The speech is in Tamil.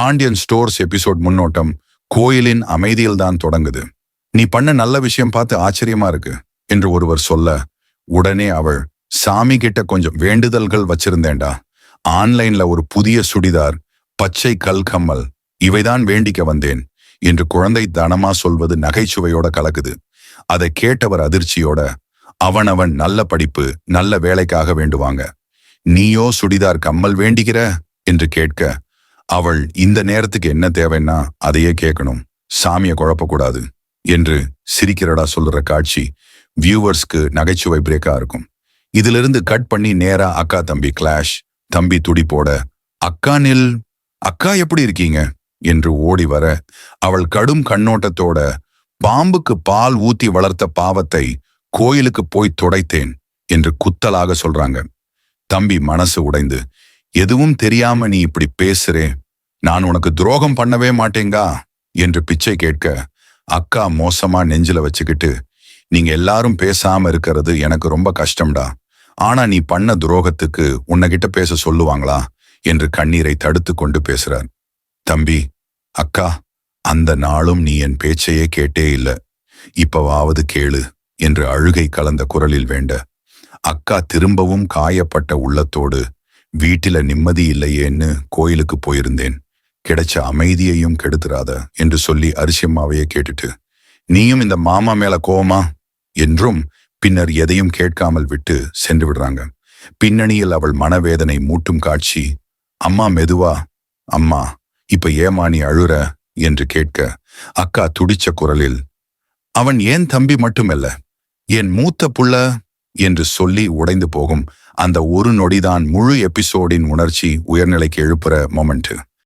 பாண்டியன் ஸ்டோர்ஸ் எபிசோட் முன்னோட்டம் கோயிலின் அமைதியில்தான் தொடங்குது. நீ பண்ண நல்ல விஷயம் பார்த்து ஆச்சரியமா இருக்கு என்று ஒருவர் சொல்ல, உடனே அவள், சாமி கிட்ட கொஞ்சம் வேண்டுதல்கள் வச்சிருந்தேன்டா. ஆன்லைன்ல ஒரு புதிய சுடிதார், பச்சை கல் கம்மல், இவைதான் வேண்டிக்க வந்தேன் என்று குழந்தை தனமா சொல்வது நகைச்சுவையோட கலக்குது. அதை கேட்டவர் அதிர்ச்சியோட, அவனவன் நல்ல படிப்பு நல்ல வேலைக்காக வேண்டுவாங்க, நீயோ சுடிதார் கம்மல் வேண்டிக்கிற என்று கேட்க, அவள் இந்த நேரத்துக்கு என்ன தேவைன்னா அதையே கேட்கணும், சாமியை குழப்பக்கூடாது என்று சிரிக்கிறடா சொல்லுற காட்சி வியூவர்ஸ்க்கு நகைச்சுவை பிரேக்கா இருக்கும். இதிலிருந்து கட் பண்ணி நேரா அக்கா தம்பி கிளாஷ். தம்பி துடிப்போட, அக்கா நில், அக்கா எப்படி இருக்கீங்க என்று ஓடி வர, அவள் கடும் கண்ணோட்டத்தோட, பாம்புக்கு பால் ஊத்தி வளர்த்த பாவத்தை கோயிலுக்கு போய் துடைத்தேன் என்று குத்தலாக சொல்றாங்க. தம்பி மனசு உடைந்து, எதுவும் தெரியாம நீ இப்படி பேசுறே, நான் உனக்கு துரோகம் பண்ணவே மாட்டேங்கா என்று பிச்சை கேட்க, அக்கா மோசமா நெஞ்சில வச்சுக்கிட்டு, நீங்க எல்லாரும் பேசாம இருக்கிறது எனக்கு ரொம்ப கஷ்டம்டா, ஆனா நீ பண்ண துரோகத்துக்கு உன்கிட்ட பேச சொல்லுவாங்களா என்று கண்ணீரை தடுத்து கொண்டு பேசுறார். தம்பி, அக்கா, அந்த நாளும் நீ என் பேச்சையே கேட்டே இல்ல, இப்பவாவது கேளு என்று அழுகை கலந்த குரலில் வேண்ட, அக்கா திரும்பவும் காயப்பட்ட உள்ளத்தோடு, வீட்டில நிம்மதி இல்லையேன்னு கோயிலுக்கு போயிருந்தேன், கிடைச்ச அமைதியையும் கெடுத்துறாத என்று சொல்லி அரிசியம்மாவையே கேட்டுட்டு, நீயும் இந்த மாமா மேல கோவமா என்றும் பின்னர் எதையும் கேட்காமல் விட்டு சென்று விடுறாங்க. பின்னணியில் அவள் மனவேதனை மூட்டும் காட்சி. அம்மா மெதுவா, அம்மா இப்ப ஏமா நீ அழுற என்று கேட்க, அக்கா துடிச்ச குரலில், அவன் ஏன் தம்பி மட்டுமல்ல, என் மூத்த புள்ள என்று சொல்லி உடைந்து போகும். அந்த ஒரு நொடிதான் முழு எபிசோடின் உணர்ச்சி உயர்நிலைக்கு எழுப்புற மொமெண்ட்.